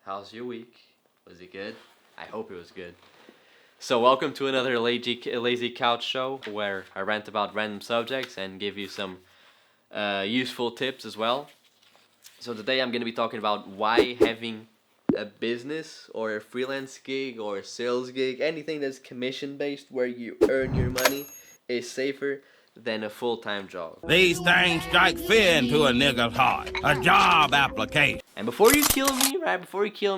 How's your week? Was it good? I hope it was good. So welcome to another lazy couch show where I rant about random subjects and give you some useful tips as well. So today I'm going to be talking about why having a business or a freelance gig or a sales gig, anything that's commission based where you earn your money, is safer than a full-time job. These things strike fear into a nigga's heart. A job application. And before you kill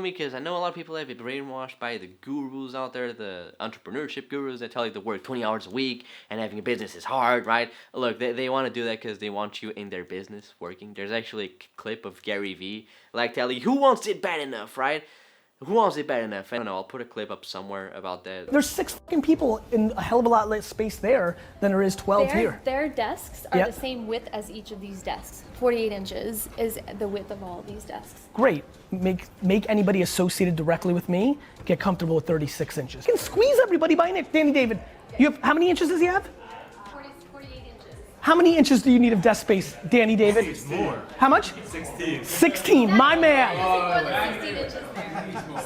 me, because I know a lot of people have been brainwashed by the gurus out there, the entrepreneurship gurus that tell you to work 20 hours a week and having a business is hard, right? Look, they want to do that because they want you in their business working. There's actually a clip of Gary Vee, like telling you, who wants it bad enough, right? Who wants it bad enough? I don't know, I'll put a clip up somewhere about that. There's 6 fucking people in a hell of a lot less space there than there is 12 here. Their desks are the same width as each of these desks. 48 inches is the width of all these desks. Great. Make anybody associated directly with me get comfortable with 36 inches. You can squeeze everybody by Nick. Danny David, you have, how many inches does he have? 48 inches. How many inches do you need of desk space, Danny David? It's more. How much? 16. 16, my man. More than 16 inches there.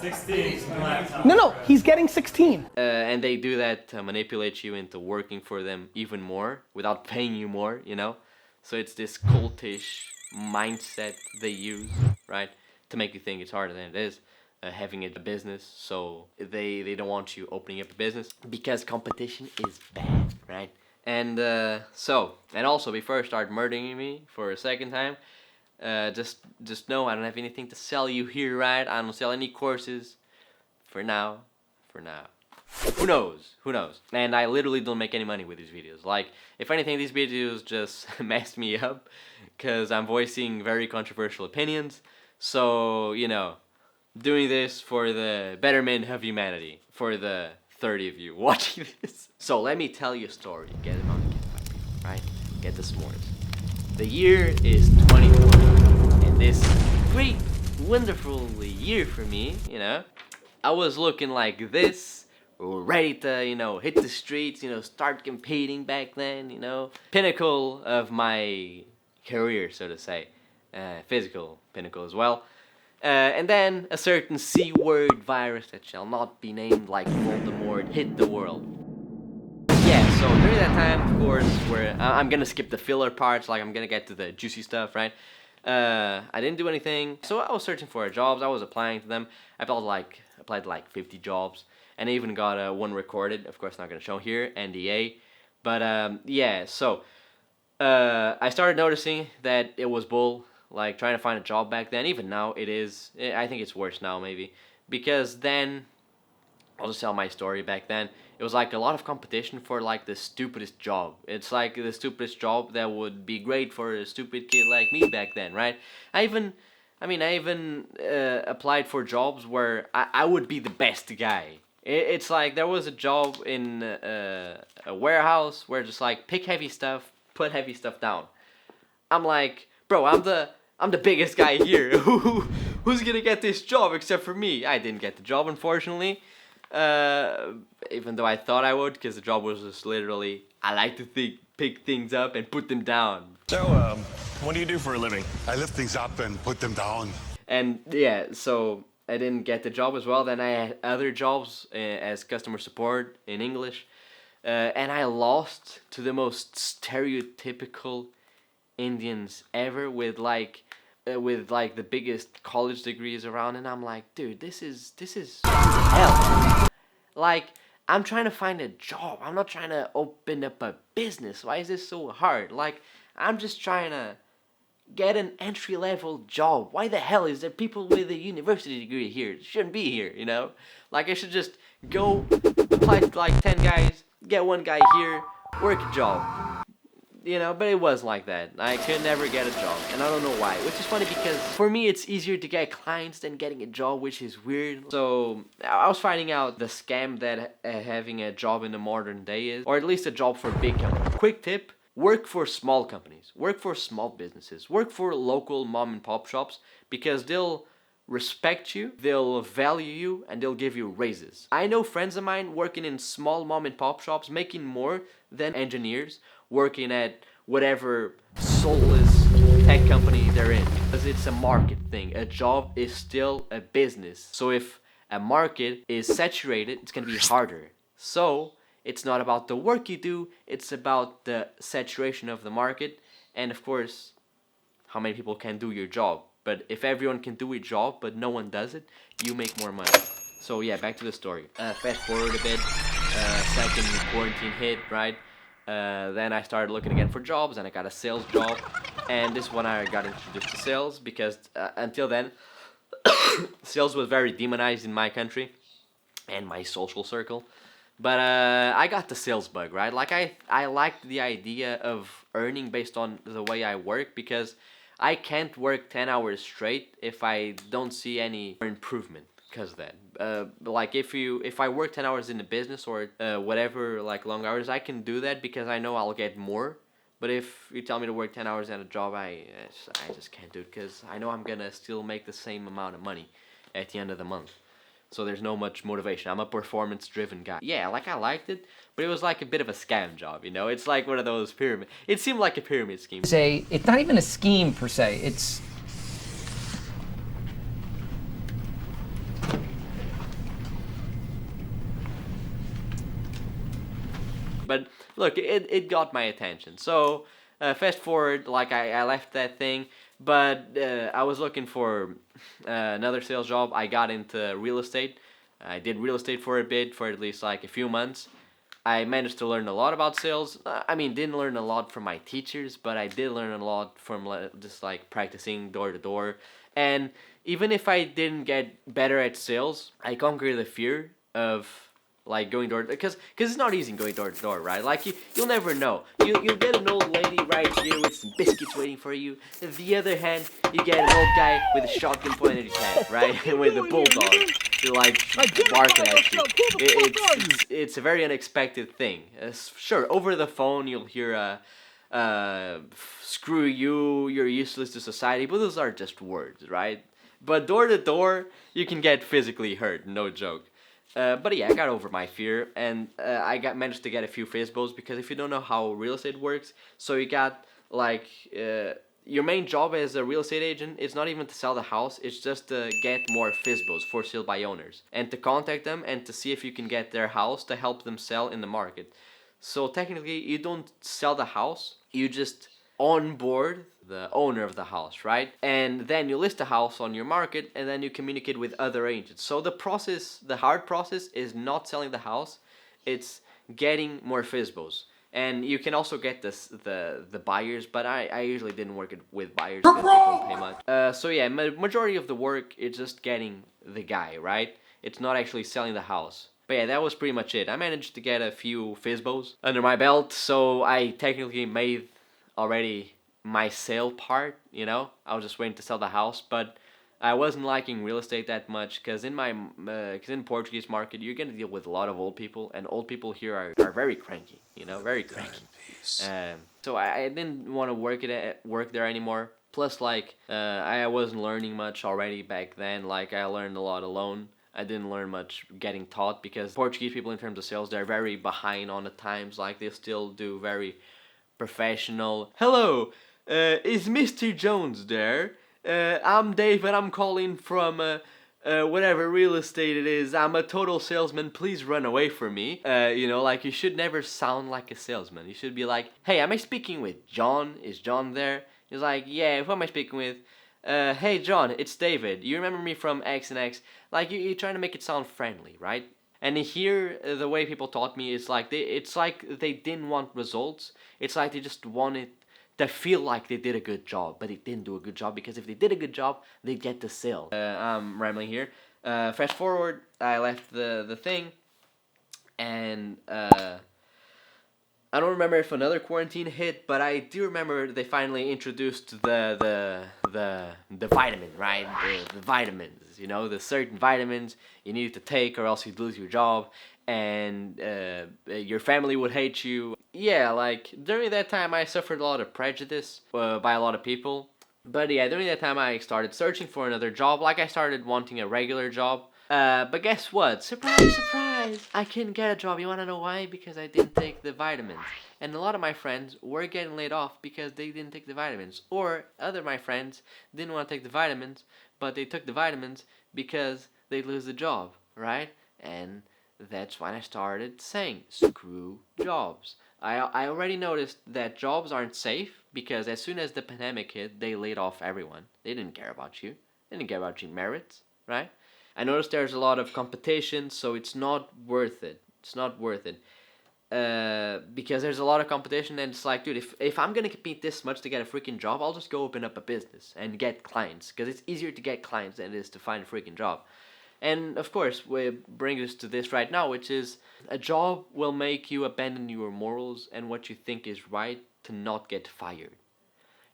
16. No, he's getting 16. And they do that to manipulate you into working for them even more without paying you more, you know? So it's this cultish mindset they use, right? To make you think it's harder than it is, having a business. So they don't want you opening up a business because competition is bad, right? And also before I start murdering me for a second time, just know I don't have anything to sell you here, right? I don't sell any courses for now. Who knows? And I literally don't make any money with these videos. Like, if anything, these videos just mess me up because I'm voicing very controversial opinions. So, you know, doing this for the betterment of humanity, for the 30 of you watching this. So let me tell you a story. Get it on the camera, right? Get the s'mores. The year is 2020, and this great, wonderful year for me, you know. I was looking like this, ready to, you know, hit the streets, you know, start competing back then, you know. Pinnacle of my career, so to say. Physical pinnacle as well. And then a certain C-word virus that shall not be named, like Voldemort, hit the world. Yeah, so during that time, of course, where I'm gonna skip the filler parts, like I'm gonna get to the juicy stuff, right? I didn't do anything, so I was searching for jobs. I was applying to them. I applied like 50 jobs, and I even got one recorded. Of course, not gonna show here, NDA. But yeah, so I started noticing that it was bull. Like trying to find a job back then. Even now, it is. I think it's worse now, maybe, because then I'll just tell my story. Back then, it was like a lot of competition for like the stupidest job. It's like the stupidest job that would be great for a stupid kid like me back then, right? I even applied for jobs where I would be the best guy. It's like there was a job in a warehouse where just like pick heavy stuff, put heavy stuff down. I'm like, bro, I'm the biggest guy here. Who's gonna get this job except for me? I didn't get the job, unfortunately. Even though I thought I would, because the job was just literally, I like to pick things up and put them down. So, what do you do for a living? I lift things up and put them down. And yeah, so I didn't get the job as well. Then I had other jobs as customer support in English. And I lost to the most stereotypical Indians ever with like the biggest college degrees around, and I'm like, dude, this is hell. Like, I'm trying to find a job. I'm not trying to open up a business. Why is this so hard? Like, I'm just trying to get an entry-level job. Why the hell is there people with a university degree here? It shouldn't be here, you know? Like, I should just go apply to like 10 guys, get one guy here, work a job. You know, but it wasn't like that. I could never get a job, and I don't know why. Which is funny because for me it's easier to get clients than getting a job, which is weird. So I was finding out the scam that having a job in the modern day is, or at least a job for big companies. Quick tip: work for small companies, work for small businesses, work for local mom and pop shops, because they'll respect you, they'll value you, and they'll give you raises. I know friends of mine working in small mom and pop shops making more than engineers working at whatever soulless tech company they're in. Because it's a market thing. A job is still a business. So if a market is saturated, it's gonna be harder. So it's not about the work you do, it's about the saturation of the market, and of course, how many people can do your job. But if everyone can do a job, but no one does it, you make more money. So yeah, back to the story. Fast forward a bit, second quarantine hit, right? Then I started looking again for jobs, and I got a sales job. And this is when I got introduced to sales, because until then, sales was very demonized in my country and my social circle. But I got the sales bug, right? Like I liked the idea of earning based on the way I work, because I can't work 10 hours straight if I don't see any improvement because of that. Like if I work 10 hours in the business or whatever, like long hours, I can do that because I know I'll get more. But if you tell me to work 10 hours at a job, I just can't do it, because I know I'm gonna still make the same amount of money at the end of the month. So there's no much motivation. I'm a performance-driven guy. Yeah, like I liked it, but it was like a bit of a scam job, you know? It's like one of those pyramid... It seemed like a pyramid scheme. Say, it's not even a scheme per se, it's... But look, it got my attention. So fast forward, like I left that thing, but I was looking for another sales job. I got into real estate. I did real estate for a bit, for at least like a few months. I managed to learn a lot about sales. I mean, didn't learn a lot from my teachers, but I did learn a lot from just like practicing door to door. And even if I didn't get better at sales, I conquered the fear of like going door, because it's not easy going door to door, right? Like you'll never know. You'll get an old lady right here with some biscuits waiting for you. On the other hand, you get an old guy with a shotgun pointed at his head, right? And with a bulldog, to like barking at you. It's a very unexpected thing. Sure, over the phone you'll hear screw you, you're useless to society, but those are just words, right? But door to door, you can get physically hurt, no joke. But yeah, I got over my fear, and I managed to get a few FSBOs, because if you don't know how real estate works, so you got like your main job as a real estate agent is not even to sell the house, it's just to get more FSBOs, for sale by owners, and to contact them and to see if you can get their house to help them sell in the market. So technically, you don't sell the house, you just onboard the owner of the house, right? And then you list the house on your market, and then you communicate with other agents. So the process, the hard process, is not selling the house, it's getting more FSBOs. And you can also get the buyers, but I usually didn't work with buyers because they don't pay much. So yeah, majority of the work is just getting the guy, right? It's not actually selling the house. But yeah, that was pretty much it. I managed to get a few FSBOs under my belt, so I technically made already my sale part, you know? I was just waiting to sell the house, but I wasn't liking real estate that much, because in my in Portuguese market, you're gonna deal with a lot of old people, and old people here are very cranky, you know, very cranky. So I didn't want to work there anymore. Plus, like, I wasn't learning much already back then. Like, I learned a lot alone. I didn't learn much getting taught, because Portuguese people, in terms of sales, they're very behind on the times. Like, they still do very professional. Hello, is Mr. Jones there? I'm David, I'm calling from whatever real estate it is. I'm a total salesman, please run away from me. You know, like, you should never sound like a salesman. You should be like, hey, am I speaking with John? Is John there? He's like, yeah, who am I speaking with? Hey John, it's David. You remember me from X and X? Like, you're trying to make it sound friendly, right? And here, the way people taught me is like, it's like they didn't want results. It's like they just wanted to feel like they did a good job, but they didn't do a good job, because if they did a good job, they'd get the sale. I'm rambling here. Fast forward, I left the thing, and I don't remember if another quarantine hit, but I do remember they finally introduced the vitamin, right? The vitamins, you know, the certain vitamins you need to take or else you'd lose your job, and your family would hate you. Yeah, like, during that time I suffered a lot of prejudice by a lot of people. But yeah, during that time I started searching for another job. Like, I started wanting a regular job. But guess what? Surprise, surprise! I couldn't get a job. You wanna know why? Because I didn't take the vitamins. And a lot of my friends were getting laid off because they didn't take the vitamins. Or other my friends didn't want to take the vitamins, but they took the vitamins because they'd lose the job, right? And that's when I started saying, screw jobs. I already noticed that jobs aren't safe because as soon as the pandemic hit, they laid off everyone. They didn't care about you. They didn't care about your merits, right? I noticed there's a lot of competition, so it's not worth it. It's not worth it. Because there's a lot of competition and it's like, dude, if I'm gonna compete this much to get a freaking job, I'll just go open up a business and get clients. Because it's easier to get clients than it is to find a freaking job. And of course, we bring us to this right now, which is a job will make you abandon your morals and what you think is right to not get fired.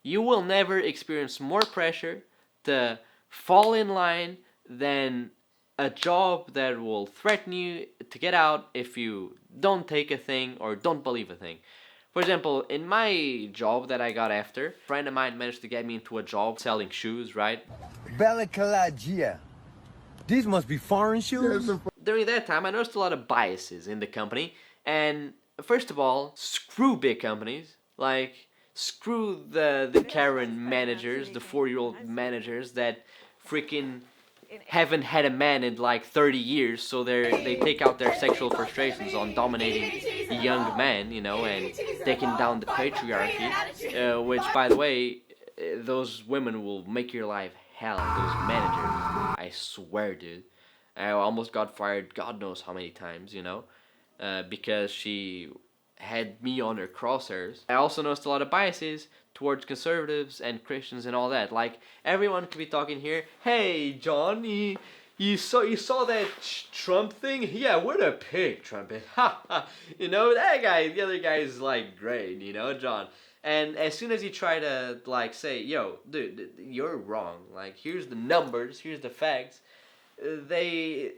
You will never experience more pressure to fall in line than a job that will threaten you to get out if you don't take a thing or don't believe a thing. For example, in my job that I got after, a friend of mine managed to get me into a job selling shoes, right? Bellicalagia. These must be foreign shoes? During that time, I noticed a lot of biases in the company. And first of all, screw big companies. Like, screw the Karen managers, the 4-year-old managers that freaking haven't had a man in like 30 years, so they take out their sexual frustrations on dominating young men, you know, and taking down the patriarchy, which, by the way, those women will make your life hell, those managers. I swear, dude. I almost got fired God knows how many times, you know, because she had me on her crosshairs. I also noticed a lot of biases towards conservatives and Christians and all that. Like, everyone could be talking here, hey, John, you saw that Trump thing? Yeah, what a pig, Trump is. Ha ha. You know, that guy, the other guy is like great, you know, John. And as soon as you try to, like, say, yo, dude, you're wrong. Like, here's the numbers, here's the facts. They,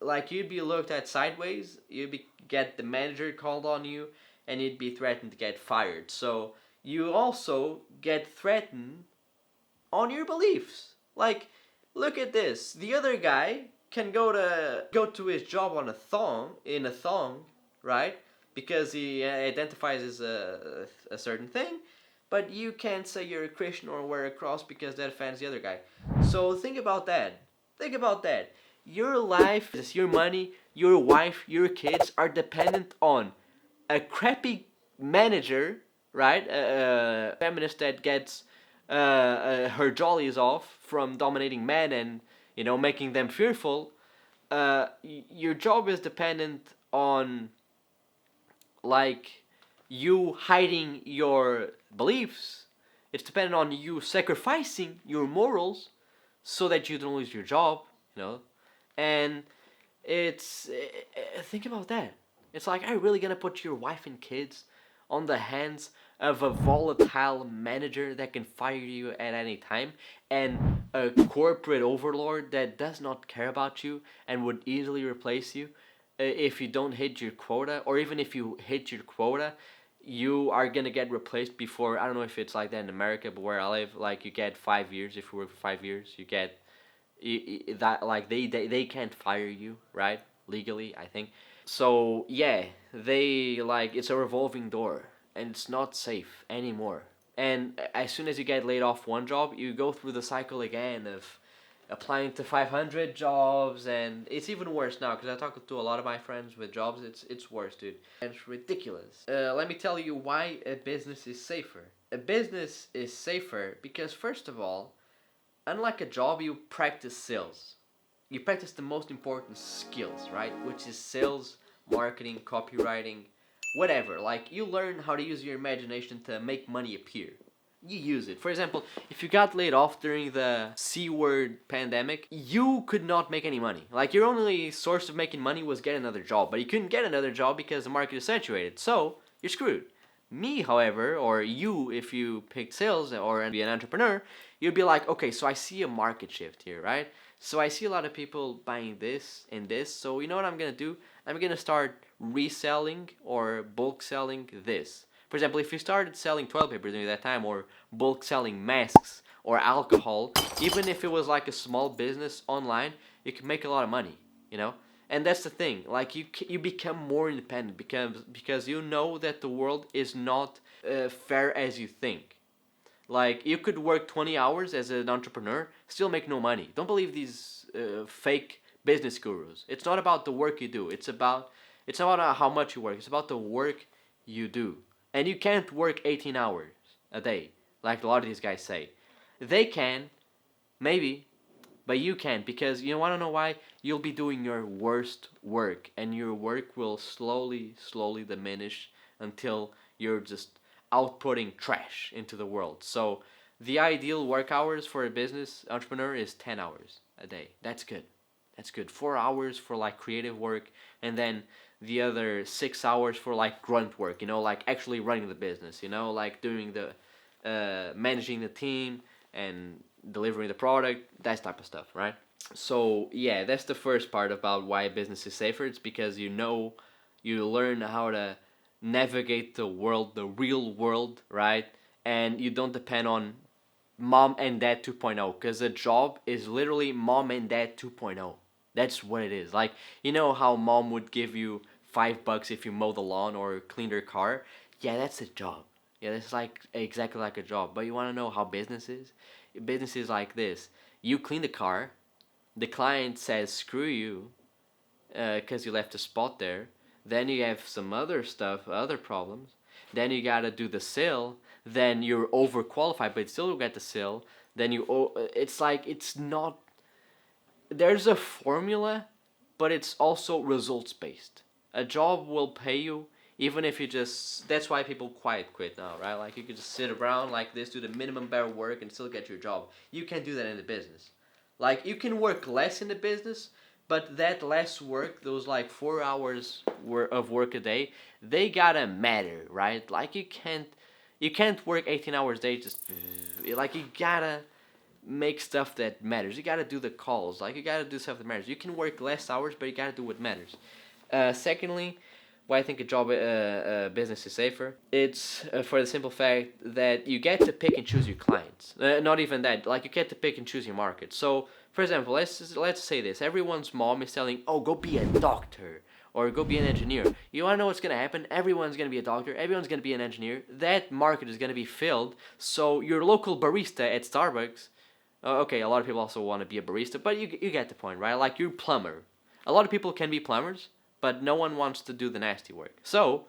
like, you'd be looked at sideways. Get the manager called on you, and you'd be threatened to get fired. So you also get threatened on your beliefs. Like, look at this. The other guy can go to his job on in a thong, right? Because he identifies as a certain thing, but you can't say you're a Christian or wear a cross because that offends the other guy. So think about that. Think about that. Your life, your money, your wife, your kids are dependent on a crappy manager, right? A feminist that gets her jollies off from dominating men and, you know, making them fearful. Your job is dependent on, like, you hiding your beliefs. It's dependent on you sacrificing your morals so that you don't lose your job, you know. And it's, think about that. It's like, are you really gonna put your wife and kids on the hands of a volatile manager that can fire you at any time, and a corporate overlord that does not care about you and would easily replace you if you don't hit your quota? Or even if you hit your quota, you are gonna get replaced before, I don't know if it's like that in America, but where I live, like, you get 5 years. If you work for 5 years, you get that, like, they can't fire you, right? Legally, I think. So yeah, they, like, it's a revolving door and it's not safe anymore. And as soon as you get laid off one job, you go through the cycle again of applying to 500 jobs, and it's even worse now because I talk to a lot of my friends with jobs. It's worse, dude. It's ridiculous. Let me tell you why a business is safer. A business is safer because, first of all, unlike a job, you practice sales. You practice the most important skills, right? Which is sales, marketing, copywriting, whatever. Like, you learn how to use your imagination to make money appear. You use it. For example, if you got laid off during the C-word pandemic, you could not make any money. Like, your only source of making money was get another job, but you couldn't get another job because the market is saturated. So, you're screwed. Me, however, or you, if you picked sales or be an entrepreneur, you'd be like, okay, so I see a market shift here, right? So I see a lot of people buying this and this, so you know what I'm gonna do? I'm gonna start reselling or bulk selling this. For example, if you started selling toilet paper during that time, or bulk selling masks, or alcohol, even if it was like a small business online, you can make a lot of money, you know? And that's the thing, like you become more independent because you know that the world is not fair as you think. Like you could work 20 hours as an entrepreneur, still make no money. Don't believe these fake business gurus. It's not about the work you do. It's about how much you work. It's about the work you do. And you can't work 18 hours a day like a lot of these guys say. They can, maybe, but you can't, because you want to know why? You'll be doing your worst work, and your work will slowly diminish until you're just outputting trash into the world. So the ideal work hours for a business entrepreneur is 10 hours a day. That's good. That's good. 4 hours for like creative work, and then the other 6 hours for like grunt work, you know, like actually running the business, you know, like doing the managing the team and delivering the product, that type of stuff, right? So yeah, that's the first part about why business is safer. It's because you learn how to navigate the world, the real world, right? And you don't depend on mom and dad 2.0, because a job is literally mom and dad 2.0. That's what it is. Like, you know how mom would give you $5 if you mow the lawn or clean their car? Yeah, that's a job. Yeah, that's like exactly like a job. But you want to know how business is? Business is like this. You clean the car. The client says, screw you, because you left a spot there. Then you have some other stuff, other problems. Then you got to do the sale. Then you're overqualified, but still you get the sale. Then it's like, it's not, there's a formula, but it's also results based. A job will pay you even if you just, that's why people quit now, right? Like you could just sit around like this, do the minimum bare work and still get your job. You can't do that in the business. Like you can work less in the business, but that less work, those like 4 hours of work a day, they gotta matter, right? Like you can't work 18 hours a day, just like you gotta make stuff that matters. You gotta do the calls, like you gotta do stuff that matters. You can work less hours, but you gotta do what matters. Secondly, why I think a job business is safer, it's for the simple fact that you get to pick and choose your clients. Not even that, like you get to pick and choose your market. So, for example, let's say this: everyone's mom is telling, "Oh, go be a doctor or go be an engineer." You wanna know what's gonna happen? Everyone's gonna be a doctor. Everyone's gonna be an engineer. That market is gonna be filled. So your local barista at Starbucks. Okay, a lot of people also want to be a barista, but you get the point, right? Like you're plumber. A lot of people can be plumbers, but no one wants to do the nasty work. So,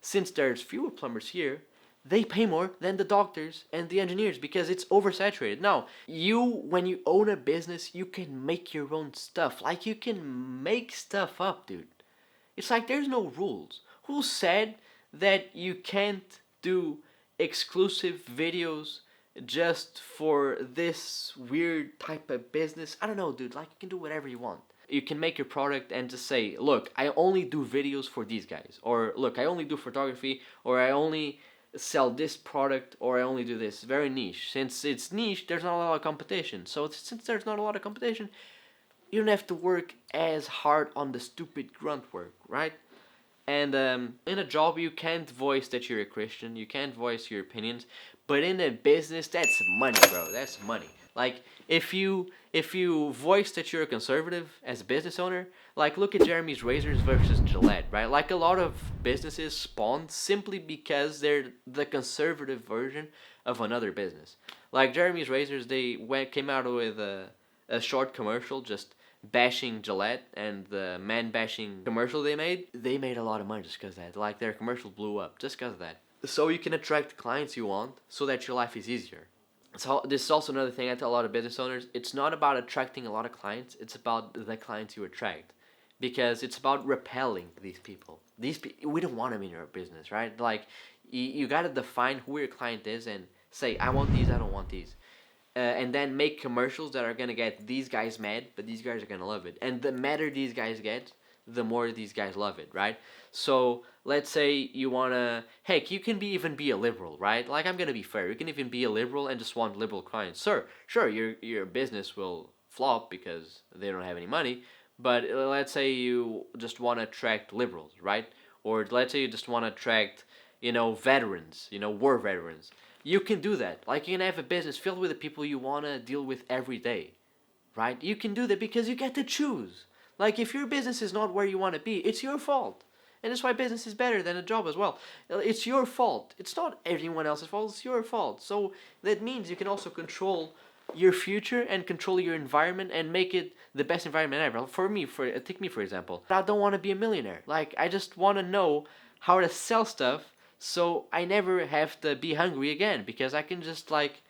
since there's fewer plumbers here, they pay more than the doctors and the engineers because it's oversaturated. Now, when you own a business, you can make your own stuff. Like, you can make stuff up, dude. It's like there's no rules. Who said that you can't do exclusive videos just for this weird type of business? I don't know, dude. Like, you can do whatever you want. You can make your product and just say, look, I only do videos for these guys, or look, I only do photography, or I only sell this product, or I only do this. Very niche. Since it's niche, there's not a lot of competition. So since there's not a lot of competition, you don't have to work as hard on the stupid grunt work, right? And in a job, you can't voice that you're a Christian. You can't voice your opinions. But in a business, that's money, bro. That's money. Like, if you voice that you're a conservative as a business owner, like look at Jeremy's Razors versus Gillette, right? Like a lot of businesses spawned simply because they're the conservative version of another business. Like Jeremy's Razors, they came out with a short commercial just bashing Gillette, and the man-bashing commercial they made a lot of money just because of that. Like their commercial blew up just because of that. So you can attract the clients you want so that your life is easier. So this is also another thing I tell a lot of business owners. It's not about attracting a lot of clients. It's about the clients you attract. Because it's about repelling these people. We don't want them in your business, right? Like, you got to define who your client is and say, I want these, I don't want these. And then make commercials that are going to get these guys mad, but these guys are going to love it. And the madder these guys get, the more these guys love it, right? So let's say you want to, heck, you can even be a liberal, right? Like, I'm going to be fair. You can even be a liberal and just want liberal clients. Sure, your business will flop because they don't have any money. But let's say you just want to attract liberals, right? Or let's say you just want to attract, veterans, war veterans. you can do that. Like, you can have a business filled with the people you want to deal with every day, right? You can do that because you get to choose. Like, if your business is not where you want to be, it's your fault. And that's why business is better than a job as well. It's your fault. It's not everyone else's fault. It's your fault. So that means you can also control your future and control your environment and make it the best environment ever. For me, take me for example. I don't want to be a millionaire. Like, I just want to know how to sell stuff so I never have to be hungry again, because I can just like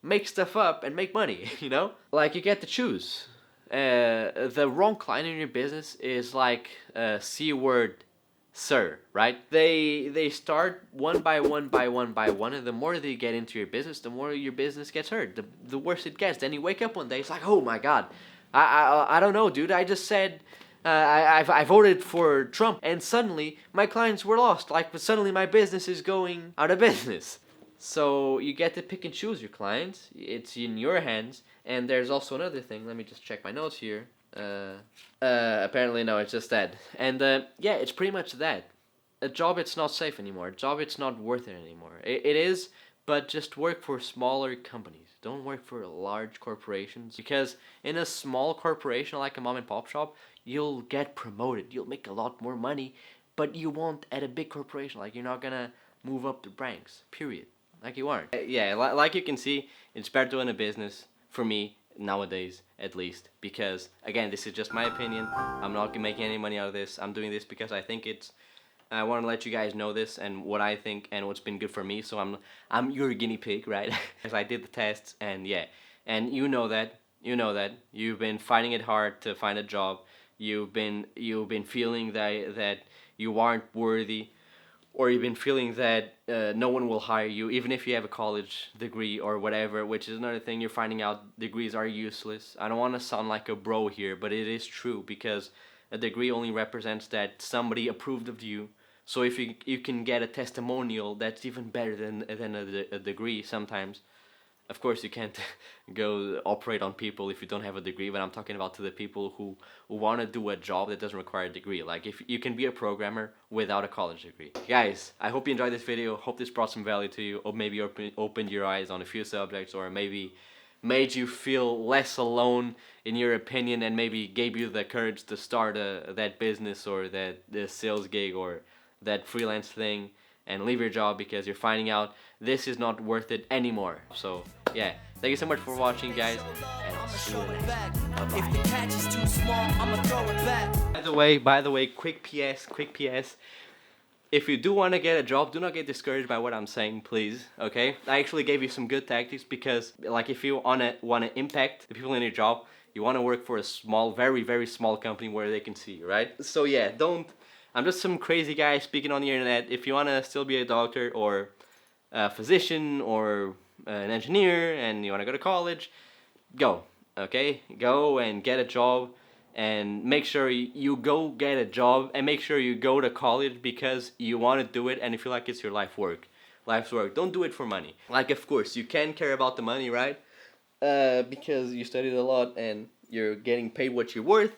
make stuff up and make money, you know? Like, you get to choose. The wrong client in your business is like a C word, sir, right? They start one by one, and the more they get into your business, the more your business gets hurt. The worse it gets. Then you wake up one day, it's like, oh my god, I don't know, dude. I just said I voted for Trump, and suddenly my clients were lost. Like, suddenly my business is going out of business. So you get to pick and choose your clients. It's in your hands. And there's also another thing. Let me just check my notes here. Apparently no, it's just that. And yeah, it's pretty much that. A job, it's not safe anymore. A job, it's not worth it anymore. It is, but just work for smaller companies. Don't work for large corporations, because in a small corporation like a mom and pop shop, you'll get promoted. You'll make a lot more money, but you won't at a big corporation. Like, you're not gonna move up the ranks, period. Like, you aren't. Yeah, like you can see, it's better to own a business, for me, nowadays at least, because again, this is just my opinion. I'm not making any money out of this. I'm doing this because I think I want to let you guys know this and what I think and what's been good for me. So I'm your guinea pig, right? Because I did the tests, and yeah, and you know that you've been finding it hard to find a job. You've been feeling that you aren't worthy, or you've been feeling that no one will hire you, even if you have a college degree or whatever, which is another thing. You're finding out degrees are useless. I don't want to sound like a bro here, but it is true, because a degree only represents that somebody approved of you. So if you can get a testimonial, that's even better than a degree sometimes. Of course, you can't go operate on people if you don't have a degree, but I'm talking about to the people who want to do a job that doesn't require a degree. Like, if you can be a programmer without a college degree. Guys, I hope you enjoyed this video. Hope this brought some value to you, or maybe opened your eyes on a few subjects, or maybe made you feel less alone in your opinion, and maybe gave you the courage to start that business or the sales gig or that freelance thing, and leave your job because you're finding out this is not worth it anymore. So yeah, thank you so much for watching, guys, and I'll see you in the next one. Bye-bye. If the catch is too small, I'ma throw it back. By the way, quick PS. If you do want to get a job, do not get discouraged by what I'm saying, please, okay? I actually gave you some good tactics, because like, if you want to impact the people in your job, you want to work for a small, very, very small company where they can see you, right? So yeah, I'm just some crazy guy speaking on the internet. If you want to still be a doctor or a physician or an engineer and you want to go to college, go, okay? Go and get a job, and make sure you go get a job, and make sure you go to college because you want to do it and you feel like it's your life's work. Don't do it for money. Like, of course, you can care about the money, right? Because you studied a lot and you're getting paid what you're worth,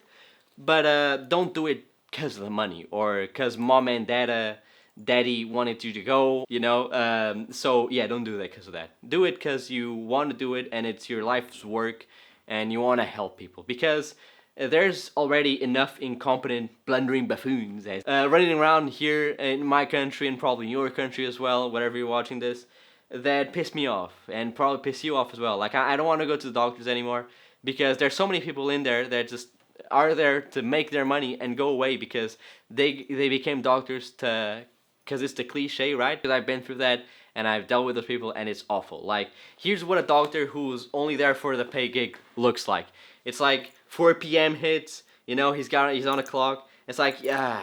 but don't do it because of the money, or because mom and daddy wanted you to go, you know. So yeah, don't do that because of that. Do it because you want to do it and it's your life's work and you want to help people, because there's already enough incompetent, blundering buffoons running around here in my country, and probably in your country as well, wherever you're watching this, that piss me off, and probably piss you off as well. Like, I don't want to go to the doctors anymore, because there's so many people in there that just are there to make their money and go away, because they became doctors because it's the cliche, right? Because I've been through that and I've dealt with those people, and it's awful. Like, here's what a doctor who's only there for the pay gig looks like. It's like 4 p.m. hits, you know, he's on a clock. It's like, yeah,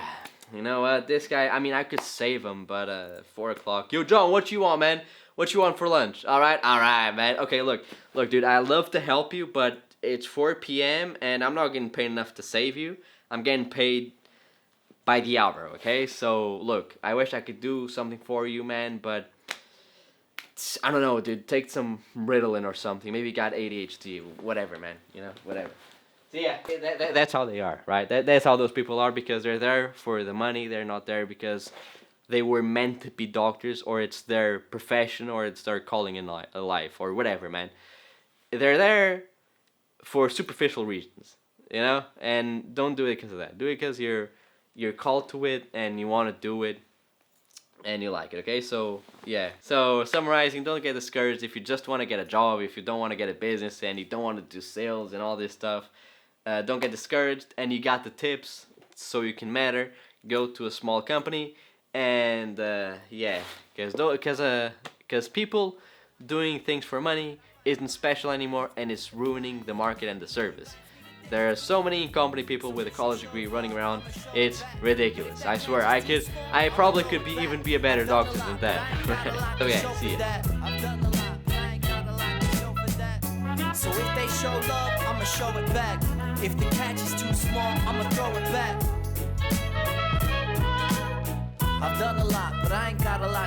you know what, this guy, I mean, I could save him, but 4 o'clock. Yo, John, what you want, man? What you want for lunch? All right, man. Okay, look, dude, I love to help you, but it's 4 p.m. and I'm not getting paid enough to save you. I'm getting paid by the hour, okay? So, look, I wish I could do something for you, man, but I don't know, dude. Take some Ritalin or something. Maybe you got ADHD, whatever, man. You know, whatever. So yeah, that's how they are, right? That's how those people are, because they're there for the money. They're not there because they were meant to be doctors, or it's their profession, or it's their calling in life, or whatever, man. They're there for superficial reasons, you know? And don't do it because of that. Do it because you're called to it, and you want to do it, and you like it, okay? So, yeah. So, summarizing, don't get discouraged if you just want to get a job, if you don't want to get a business, and you don't want to do sales and all this stuff. Don't get discouraged, and you got the tips so you can matter. Go to a small company, and yeah, because people doing things for money isn't special anymore, and it's ruining the market and the service. There are so many incompetent people with a college degree running around. It's ridiculous. I swear, I probably could even be a better doctor than that. So yeah, see ya. So if they show love, I'ma show it back. If the catch is too small, I'ma throw it back. I've done a lot, but I ain't got a lot.